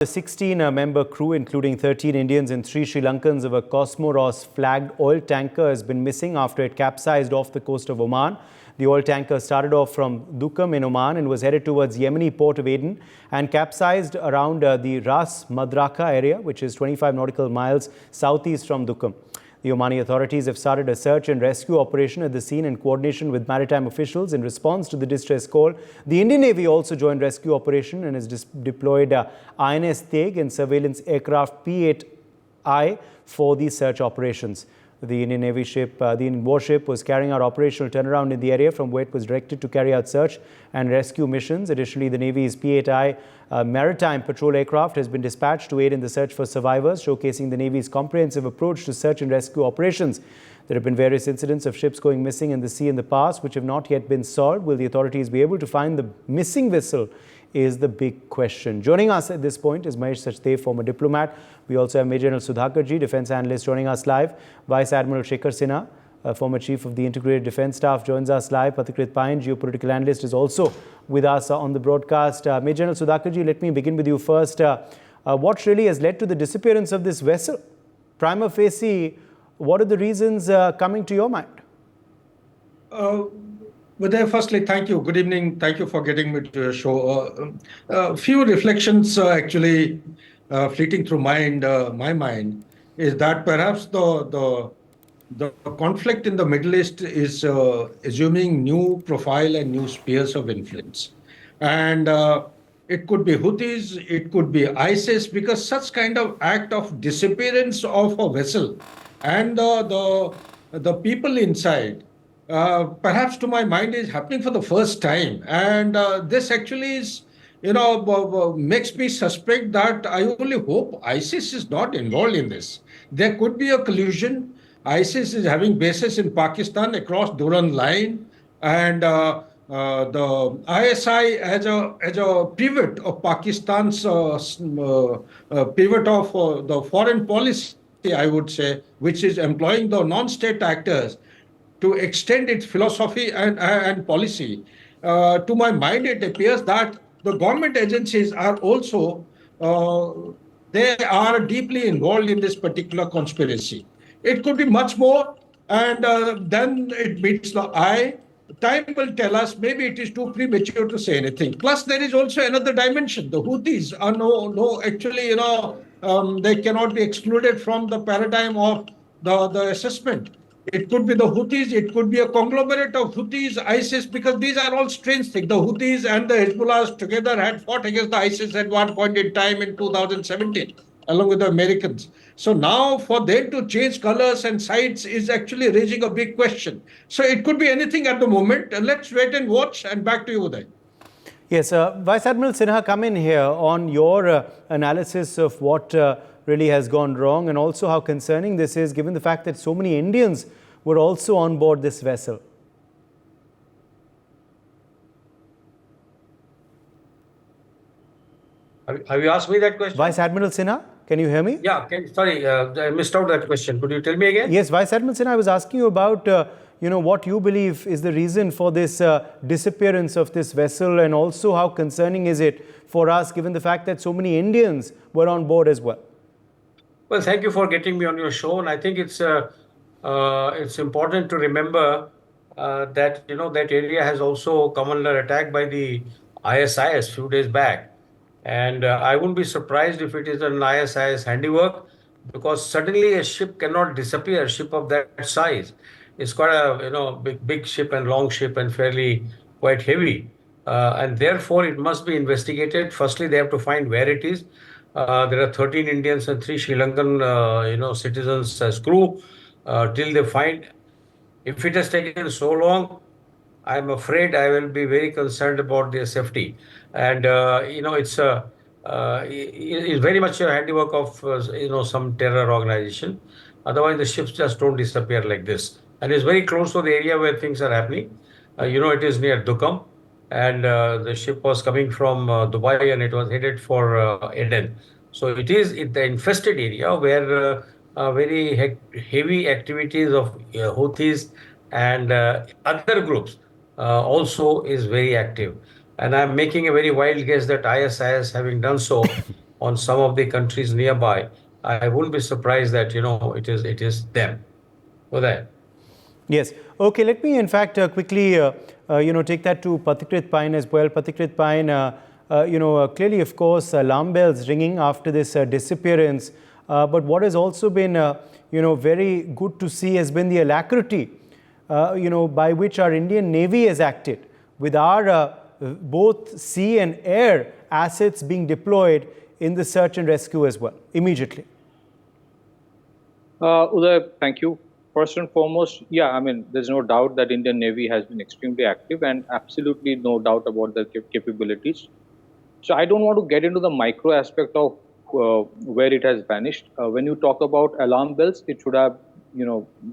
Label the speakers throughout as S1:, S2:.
S1: The 16-member crew, including 13 Indians and 3 Sri Lankans of a cosmoros-flagged oil tanker has been missing after it capsized off the coast of Oman. The oil tanker started off from Duqm in Oman and was headed towards yemeni port of Aden and capsized around the Ras Madrakah area, which is 25 nautical miles southeast from Duqm. The Omani authorities have started a search and rescue operation at the scene in coordination with maritime officials in response to the distress call. The Indian Navy also joined rescue operation and has deployed INS Teg and surveillance aircraft P-8I for these search operations. The Indian Navy ship, the Indian warship was carrying out operational turnaround in the area from where it was directed to carry out search and rescue missions. Additionally, the Navy's P-8I Maritime patrol aircraft has been dispatched to aid in the search for survivors, showcasing the Navy's comprehensive approach to search and rescue operations. There have been various incidents of ships going missing in the sea in the past, which have not yet been solved. Will the authorities be able to find the missing vessel is the big question. Joining us at this point is Mahesh Sachdev, former diplomat. We also have Major General Sudhakarji, defense analyst, joining us live. Vice Admiral Shekhar Sinha, former chief of the Integrated Defense Staff, joins us live. Pathikrit Payan, geopolitical analyst, is also with us on the broadcast. Major General Sudhakarji, let me begin with you first. What really has led to the disappearance of this vessel? Prima facie, what are the reasons coming to your mind?
S2: Firstly, thank you. Good evening. Thank you for getting me to your show. A few reflections actually fleeting through my mind is that perhaps the conflict in the Middle East is assuming new profile and new spheres of influence. And it could be Houthis, it could be ISIS, because such kind of act of disappearance of a vessel and the people inside, perhaps to my mind, is happening for the first time. And this actually is, makes me suspect that I only hope ISIS is not involved in this. There could be a collusion. ISIS is having bases in Pakistan across Durand Line, and the ISI as a pivot of Pakistan's pivot of the foreign policy, I would say, which is employing the non-state actors to extend its philosophy and policy. To my mind, it appears that the government agencies are also, they are deeply involved in this particular conspiracy. It could be much more, and then it meets the eye. Time will tell us. Maybe it is too premature to say anything. Plus, there is also another dimension. The Houthis are actually, they cannot be excluded from the paradigm of the assessment. It could be the Houthis, it could be a conglomerate of Houthis, ISIS, because these are all strange things. The Houthis and the Hezbollah together had fought against the ISIS at one point in time in 2017, along with the Americans. So now for them to change colors and sides is actually raising a big question. So it could be anything at the moment. Let's wait and watch, and back to you, Uday.
S1: Yes, Vice Admiral Sinha, come in here on your analysis of what really has gone wrong, and also how concerning this is given the fact that so many Indians were also on board this vessel.
S3: Have you asked me that question?
S1: Vice Admiral Sinha, can you hear me?
S3: Yeah, sorry, I missed out that question. Could you tell me again?
S1: Yes, Vice Admiral Sinha, I was asking you about what you believe is the reason for this disappearance of this vessel, and also how concerning is it for us given the fact that so many Indians were on board as well.
S3: Well, thank you for getting me on your show, and I think it's important to remember that that area has also come under attack by the ISIS a few days back, and I wouldn't be surprised if it is an ISIS handiwork, because suddenly a ship cannot disappear. A ship of that size, it's quite a big ship and long ship and fairly quite heavy, and therefore it must be investigated. Firstly, they have to find where it is. There are 13 Indians and 3 Sri Lankan, citizens as crew. Till they find. If it has taken so long, I'm afraid I will be very concerned about their safety. And it's very much a handiwork of some terror organization. Otherwise, the ships just don't disappear like this. And it's very close to the area where things are happening. It is near Duqm. And the ship was coming from Dubai, and it was headed for Aden. So it is in the infested area where very heavy activities of Houthis and other groups also is very active. And I'm making a very wild guess that ISIS, having done so, on some of the countries nearby, I wouldn't be surprised that, it is them. Uday.
S1: Yes. Okay, let me in fact quickly take that to Pathikrit Pine as well. Pathikrit Pine, clearly of course alarm bells ringing after this disappearance. But what has also been very good to see has been the alacrity by which our Indian Navy has acted, with our both sea and air assets being deployed in the search and rescue as well, immediately.
S4: Uday, thank you. First and foremost, yeah, I mean, there's no doubt that Indian Navy has been extremely active, and absolutely no doubt about their capabilities. So I don't want to get into the micro aspect of where it has vanished. When you talk about alarm bells, it should have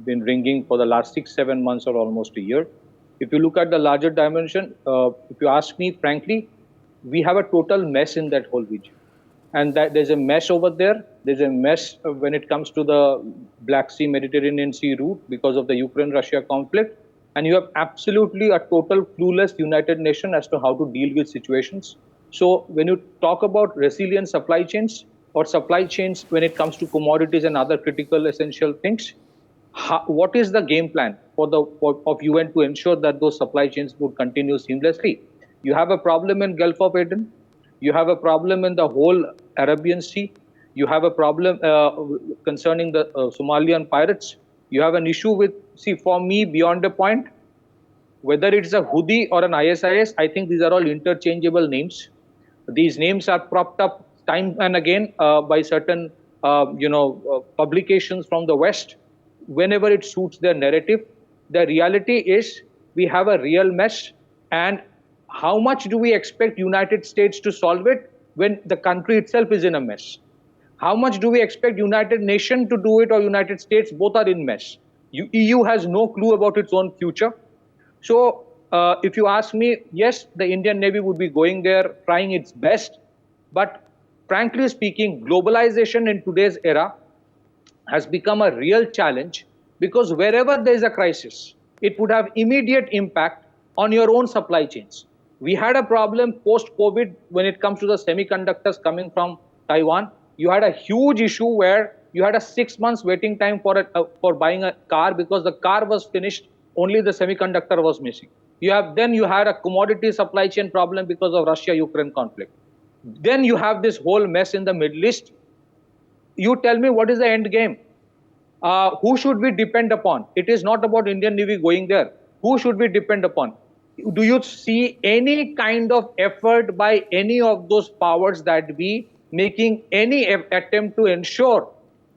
S4: been ringing for the last 6-7 months or almost a year. If you look at the larger dimension, if you ask me frankly, we have a total mess in that whole region. And that there's a mess over there. There's a mess when it comes to the Black Sea, Mediterranean Sea route because of the Ukraine-Russia conflict. And you have absolutely a total clueless United Nations as to how to deal with situations. So when you talk about resilient supply chains or supply chains when it comes to commodities and other critical essential things, what is the game plan of UN to ensure that those supply chains would continue seamlessly? You have a problem in Gulf of Aden. You have a problem in the whole Arabian Sea. You have a problem concerning the Somalian pirates. You have an issue with, for me, beyond a point, whether it's a Houthi or an ISIS, I think these are all interchangeable names. These names are propped up time and again by certain, publications from the West whenever it suits their narrative. The reality is we have a real mess, and how much do we expect United States to solve it when the country itself is in a mess? How much do we expect United Nations to do it, or United States? Both are in mess. EU has no clue about its own future. So if you ask me, yes, the Indian Navy would be going there, trying its best. But frankly speaking, globalization in today's era has become a real challenge, because wherever there is a crisis, it would have immediate impact on your own supply chains. We had a problem post-COVID when it comes to the semiconductors coming from Taiwan. You had a huge issue where you had a 6 months waiting time for buying a car because the car was finished, only the semiconductor was missing. You had a commodity supply chain problem because of Russia-Ukraine conflict. Then you have this whole mess in the Middle East. You tell me, what is the end game? Who should we depend upon? It is not about Indian Navy going there. Who should we depend upon? Do you see any kind of effort by any of those powers that be making any attempt to ensure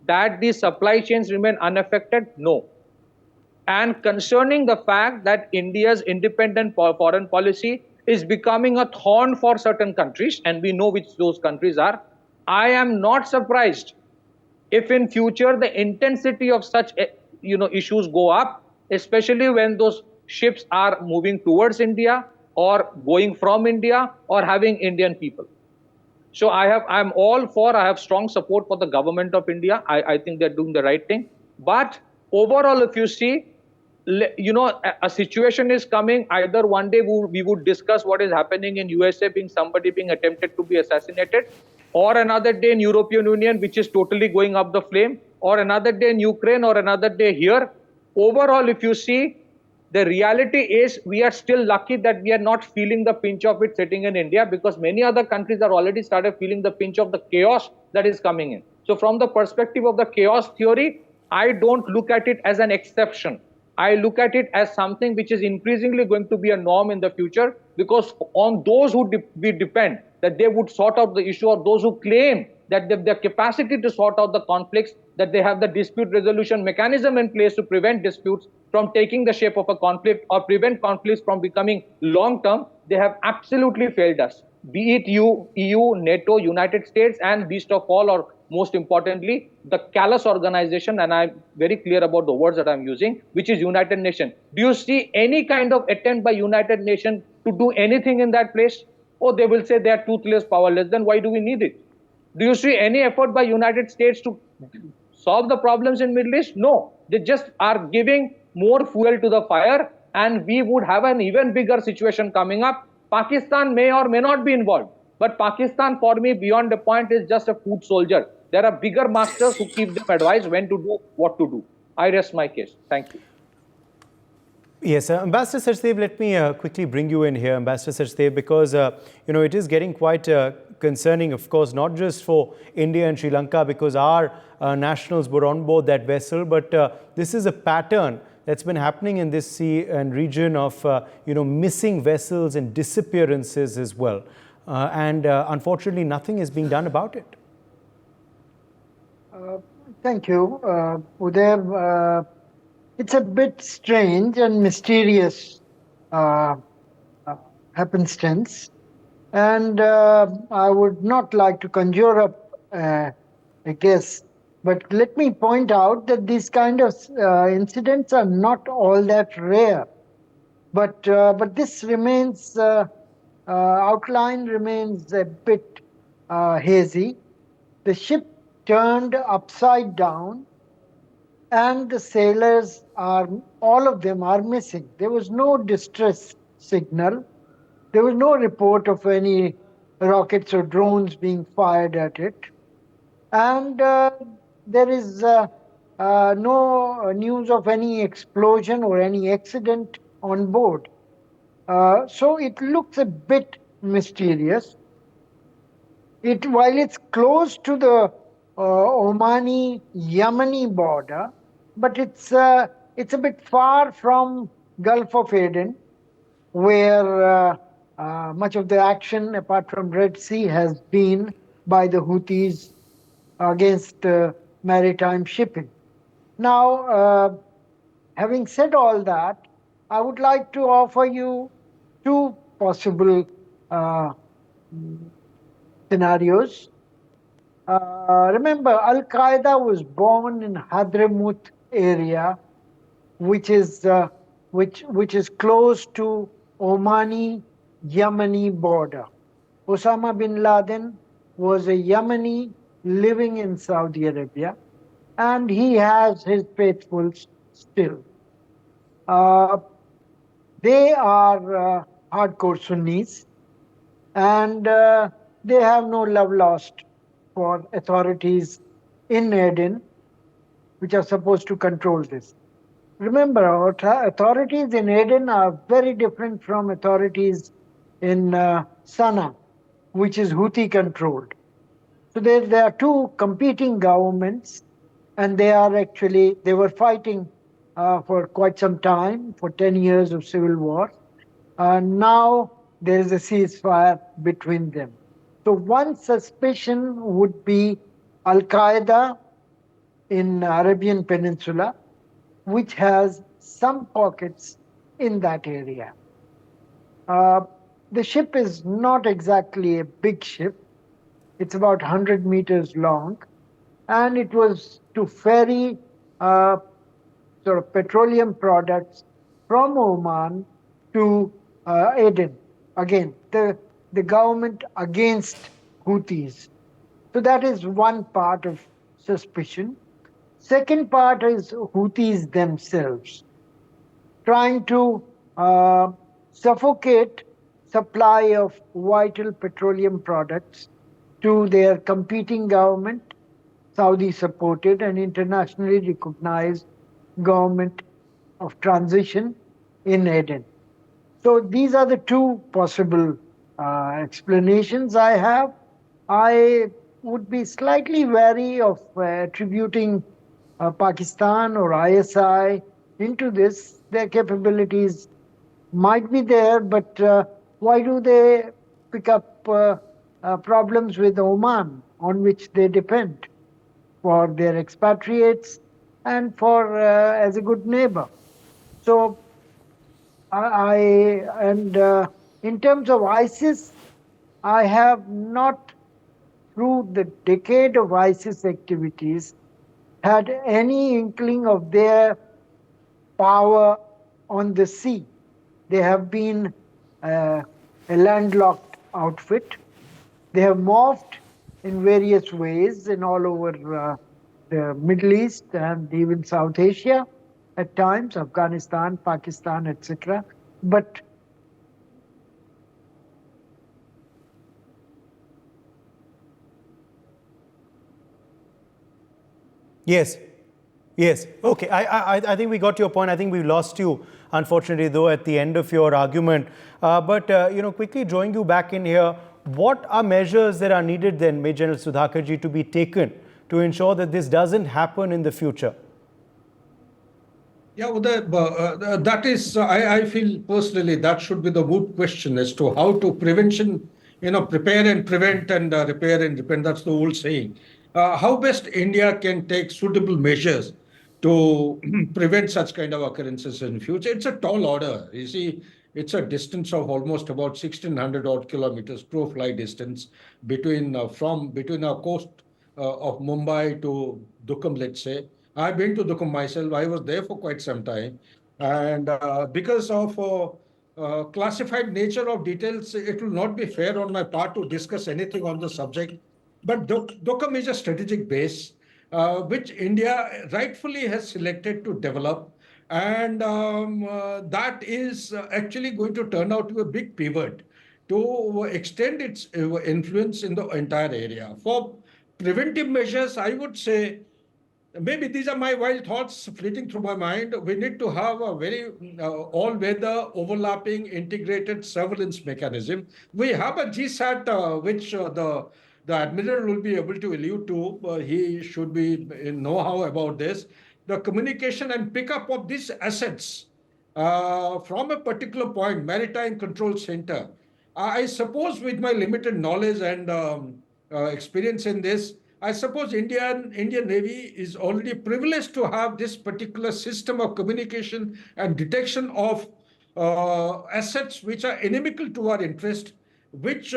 S4: that the supply chains remain unaffected? No. And concerning the fact that India's independent foreign policy is becoming a thorn for certain countries, and we know which those countries are, I am not surprised if in future the intensity of such issues go up, especially when those ships are moving towards India or going from India or having Indian people. So I have strong support for the government of India. I think they're doing the right thing. But overall, if you see, a situation is coming. Either one day we would discuss what is happening in USA, somebody being attempted to be assassinated, or another day in European Union, which is totally going up the flame, or another day in Ukraine, or another day here. Overall, if you see, the reality is we are still lucky that we are not feeling the pinch of it sitting in India, because many other countries are already started feeling the pinch of the chaos that is coming in. So from the perspective of the chaos theory, I don't look at it as an exception. I look at it as something which is increasingly going to be a norm in the future, because on those who we depend, that they would sort out the issue, or those who claim that they have the capacity to sort out the conflicts, that they have the dispute resolution mechanism in place to prevent disputes from taking the shape of a conflict or prevent conflicts from becoming long-term, they have absolutely failed us. Be it EU, NATO, United States, and least of all, or most importantly, the callous organization, and I'm very clear about the words that I'm using, which is United Nations. Do you see any kind of attempt by United Nations to do anything in that place? Or they will say they are toothless, powerless, then why do we need it? Do you see any effort by United States to solve the problems in Middle East? No. They just are giving more fuel to the fire, and we would have an even bigger situation coming up. Pakistan may or may not be involved. But Pakistan, for me, beyond the point, is just a foot soldier. There are bigger masters who keep them advice when to do, what to do. I rest my case. Thank you.
S1: Yes, Ambassador Sachdev, let me quickly bring you in here, Ambassador Sachdev, because it is getting quite concerning, of course, not just for India and Sri Lanka, because our nationals were on board that vessel, but this is a pattern that's been happening in this sea and region of missing vessels and disappearances as well, and unfortunately, nothing is being done about it.
S5: Thank you, Uday. It's a bit strange and mysterious happenstance, and I would not like to conjure up a guess, but let me point out that these kind of incidents are not all that rare. But this remains outline remains a bit hazy. The ship turned upside down, and the sailors all of them are missing. There was no distress signal. There was no report of any rockets or drones being fired at it. And there is no news of any explosion or any accident on board. So it looks a bit mysterious. While it's close to the Omani-Yemeni border, but it's a bit far from Gulf of Aden, where much of the action, apart from Red Sea, has been by the Houthis against maritime shipping. Now, having said all that, I would like to offer you two possible scenarios. Remember, Al-Qaeda was born in Hadramaut area, which is close to Omani-Yemeni border. Osama bin Laden was a Yemeni living in Saudi Arabia, and he has his faithfuls still. They are hardcore Sunnis, and they have no love lost for authorities in Aden, which are supposed to control this. Remember, authorities in Aden are very different from authorities in Sana'a, which is Houthi controlled. So there are two competing governments, and they were fighting for quite some time, for 10 years of civil war. Now there is a ceasefire between them. So one suspicion would be Al-Qaeda in Arabian Peninsula, which has some pockets in that area. The ship is not exactly a big ship. It's about 100 meters long, and it was to ferry sort of petroleum products from Oman to Aden. Again, the government against Houthis. So that is one part of suspicion. Second part is Houthis themselves trying to suffocate supply of vital petroleum products to their competing government, Saudi-supported and internationally recognized government of transition in Aden. So these are the two possible explanations I have. I would be slightly wary of attributing Pakistan or ISI into this. Their capabilities might be there, but why do they pick up problems with Oman, on which they depend for their expatriates and for as a good neighbor? So in terms of ISIS, I have not, through the decade of ISIS activities, had any inkling of their power on the sea. They have been a landlocked outfit. They have morphed in various ways in all over the Middle East and even South Asia at times, Afghanistan, Pakistan, etc. But
S1: Yes. Yes. Okay. I think we got your point. I think we lost you, unfortunately, though, at the end of your argument. Quickly drawing you back in here, what are measures that are needed then, Major General Sudhakarji, to be taken to ensure that this doesn't happen in the future?
S2: Yeah, Uday, that is, I feel personally that should be the moot question as to how to prepare and prevent and repair and repent. That's the old saying. How best India can take suitable measures to prevent such kind of occurrences in future. It's a tall order. You see, it's a distance of almost about 1,600 odd kilometers, crow fly distance between our coast of Mumbai to Duqm, let's say. I've been to Duqm myself. I was there for quite some time. And because of classified nature of details, it will not be fair on my part to discuss anything on the subject. But Duqm is a strategic base which India rightfully has selected to develop. And that is actually going to turn out to be a big pivot to extend its influence in the entire area. For preventive measures, I would say, maybe these are my wild thoughts fleeting through my mind. We need to have a very all-weather, overlapping, integrated surveillance mechanism. We have a GSAT, which the admiral will be able to allude to. He should be in know-how about this. The communication and pickup of these assets from a particular point, maritime control center. I suppose, with my limited knowledge and experience in this, I suppose Indian Navy is already privileged to have this particular system of communication and detection of assets which are inimical to our interest, which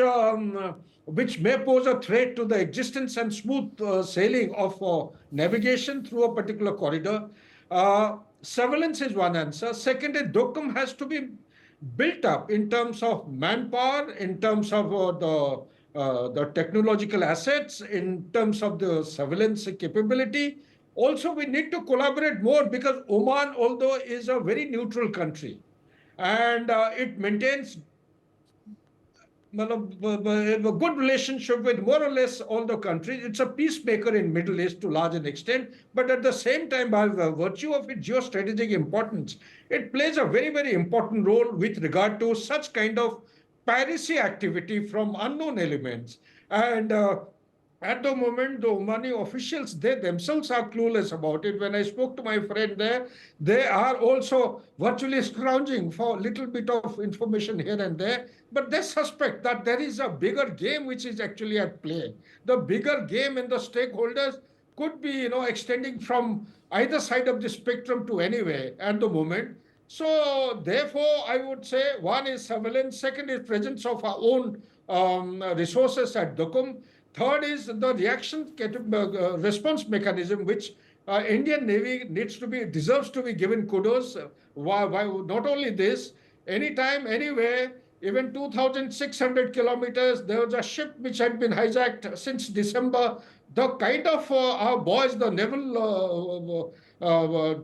S2: may pose a threat to the existence and smooth sailing of navigation through a particular corridor. Surveillance is one answer. Second is Duqm has to be built up in terms of manpower, in terms of the technological assets, in terms of the surveillance capability. Also, we need to collaborate more because Oman, although is a very neutral country, and it maintains a good relationship with more or less all the countries. It's a peacemaker in Middle East to large an extent, but at the same time, by virtue of its geostrategic importance, it plays a very, very important role with regard to such kind of piracy activity from unknown elements. And at the moment, the Omani officials, they themselves are clueless about it. When I spoke to my friend there, they are also virtually scrounging for a little bit of information here and there. But they suspect that there is a bigger game which is actually at play. The bigger game and the stakeholders could be, extending from either side of the spectrum to anywhere at the moment. So therefore, I would say one is surveillance, second is presence of our own resources at Duqm. Third is the response mechanism, which Indian Navy deserves to be given kudos. Why not only this, anytime, anywhere, even 2,600 kilometers, there was a ship which had been hijacked since December. The kind of our boys, the naval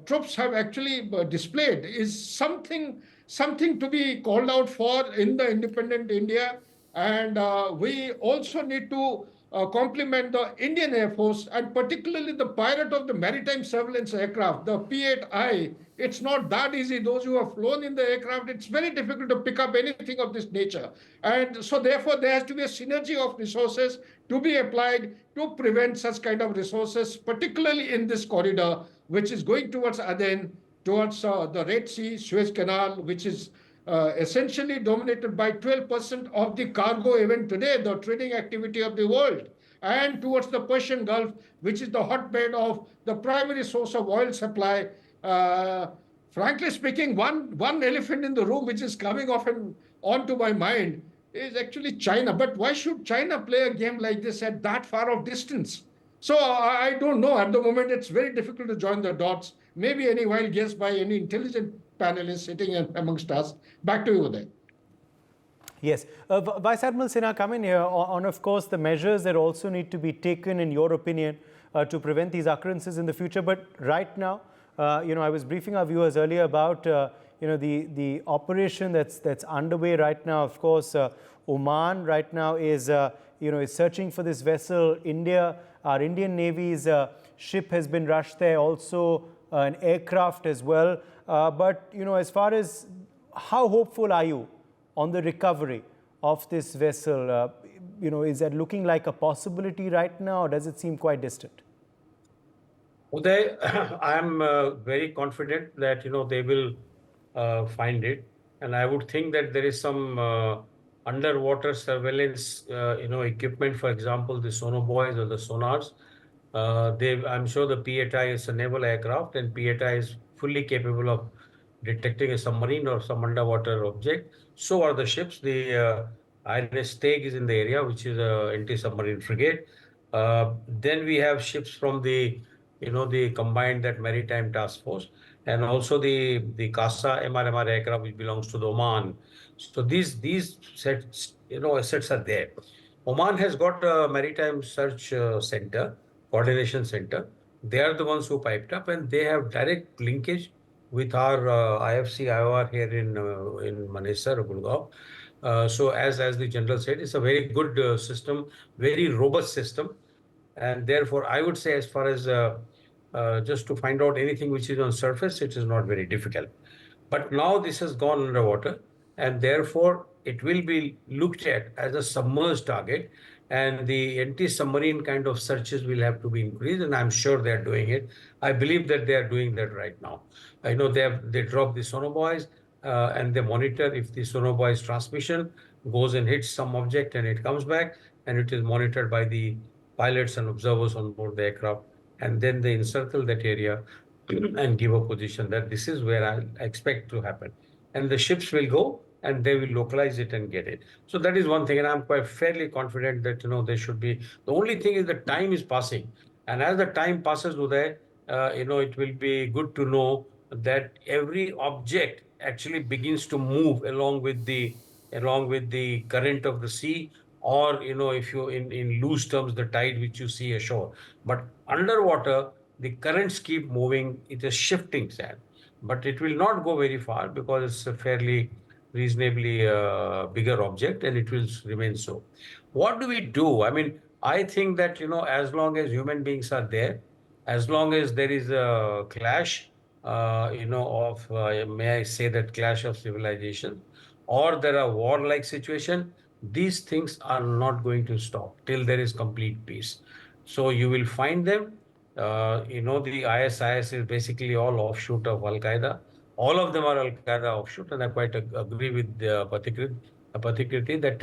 S2: troops have actually displayed is something to be called out for in the independent India. And we also need to compliment the Indian Air Force and particularly the pilot of the maritime surveillance aircraft, the P-8I. It's not that easy. Those who have flown in the aircraft, it's very difficult to pick up anything of this nature. And so therefore, there has to be a synergy of resources to be applied to prevent such kind of resources, particularly in this corridor, which is going towards Aden, towards the Red Sea, Suez Canal, which is essentially dominated by 12% of the cargo even today, the trading activity of the world, and towards the Persian Gulf, which is the hotbed of the primary source of oil supply. Frankly speaking, one elephant in the room which is coming often onto my mind is actually China. But why should China play a game like this at that far of distance? So I don't know. At the moment, it's very difficult to join the dots. Maybe any wild guess by any intelligent panelists sitting amongst us. Back to you, Uday.
S1: Yes. Vice Admiral Sinha, come in here on, of course, the measures that also need to be taken, in your opinion, to prevent these occurrences in the future. But right now, I was briefing our viewers earlier about, the operation that's underway right now. Of course, Oman right now is, is searching for this vessel. Our Indian Navy is ship has been rushed there, also an aircraft as well. But, as far as how hopeful are you on the recovery of this vessel? Is that looking like a possibility right now, or does it seem quite distant?
S3: Uday, I am very confident that they will find it, and I would think that there is some underwater surveillance equipment, for example, the sonobuoys or the sonars. I'm sure the P8I is a naval aircraft, and P8I is fully capable of detecting a submarine or some underwater object. So are the ships. The INS Stag is in the area, which is a anti-submarine frigate. Then we have ships from the combined that maritime task force, and also the CASA MRMR aircraft, which belongs to the Oman. So these sets, assets are there. Oman has got a maritime search center, coordination center. They are the ones who piped up, and they have direct linkage with our IFC IOR here in Manesar or Gurgaon. So as the general said, it's a very good system, very robust system, and therefore I would say, as far as just to find out anything which is on surface, it is not very difficult. But now this has gone underwater, and therefore it will be looked at as a submerged target, and the anti-submarine kind of searches will have to be increased, and I'm sure they're doing it. I believe that they are doing that right now. I know they drop the sonobuoys, and they monitor if the sonobuoy's transmission goes and hits some object and it comes back, and it is monitored by the pilots and observers on board the aircraft, and then they encircle that area and give a position that this is where I expect to happen. And the ships will go and they will localize it and get it. So that is one thing, and I'm quite fairly confident that they should be. The only thing is that time is passing, and as the time passes, Uday, it will be good to know that every object actually begins to move along with the current of the sea, or if you in loose terms, the tide which you see ashore. But underwater, the currents keep moving. It is shifting sand, but it will not go very far because it's a fairly reasonably bigger object, and it will remain so. What do we do? I mean, I think that as long as human beings are there, as long as there is a clash, of may I say that clash of civilization, or there are warlike situation, these things are not going to stop till there is complete peace. So you will find them. The ISIS is basically all offshoot of Al Qaeda. All of them are Al Qaeda offshoot, and I quite agree with Patikriti that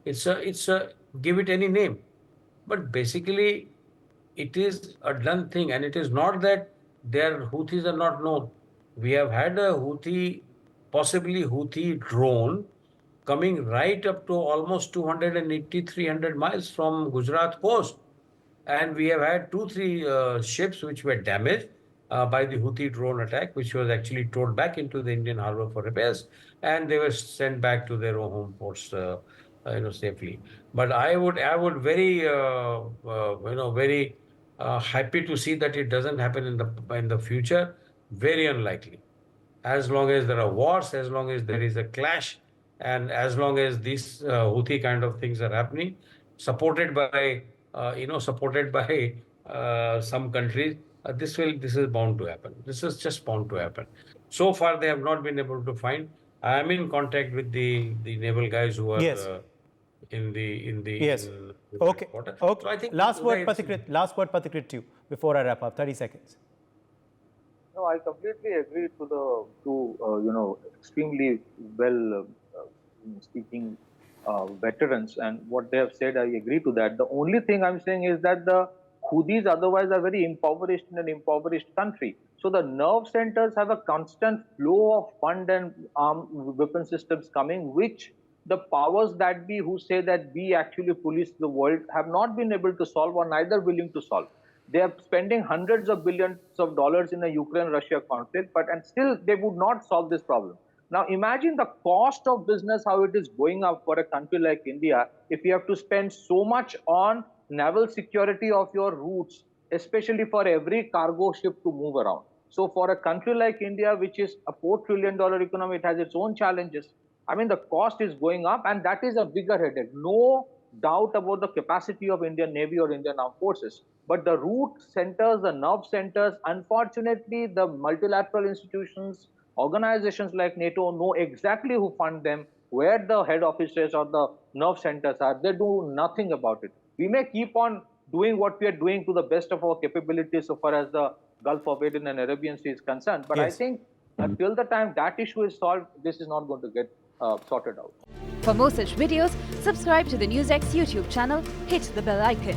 S3: it's a give it any name, but basically it is a done thing, and it is not that their Houthis are not known. We have had a possibly Houthi drone coming right up to almost 280, 300 miles from Gujarat coast. And we have had two, three ships which were damaged by the Houthi drone attack, which was actually towed back into the Indian harbor for repairs, and they were sent back to their own home ports, safely. But I would very happy to see that it doesn't happen in the future. Very unlikely. As long as there are wars, as long as there is a clash, and as long as these Houthi kind of things are happening, supported by some countries, this is bound to happen. This is just bound to happen. So far, they have not been able to find. I am in contact with the naval guys who are
S1: Yes. Yes.
S3: in
S1: Okay.
S3: water.
S1: Okay.
S3: So I think
S1: Last word, Pathikrit, to you before I wrap up. 30 seconds.
S4: No, I completely agree to the extremely well speaking veterans, and what they have said, I agree to that. The only thing I'm saying is that the Houthis otherwise are very impoverished in an impoverished country. So the nerve centers have a constant flow of fund and armed weapon systems coming, which the powers that be who say that we actually police the world have not been able to solve, or neither willing to solve. They are spending hundreds of billions of dollars in the Ukraine-Russia conflict, and still they would not solve this problem. Now imagine the cost of business, how it is going up for a country like India, if you have to spend so much on naval security of your routes, especially for every cargo ship to move around. So for a country like India, which is a $4 trillion economy, it has its own challenges. I mean, the cost is going up, and that is a bigger headache. No doubt about the capacity of Indian Navy or Indian Armed Forces. But the root centers, the nerve centers, unfortunately, the multilateral institutions, organizations like NATO know exactly who fund them, where the head offices or the nerve centers are. They do nothing about it. We may keep on doing what we are doing to the best of our capabilities so far as the Gulf of Aden and Arabian Sea is concerned. But I
S1: Yes.
S4: think till the time that issue is solved, this is not going to get sorted out.
S6: For more such videos, subscribe to the NewsX YouTube channel, hit the bell icon.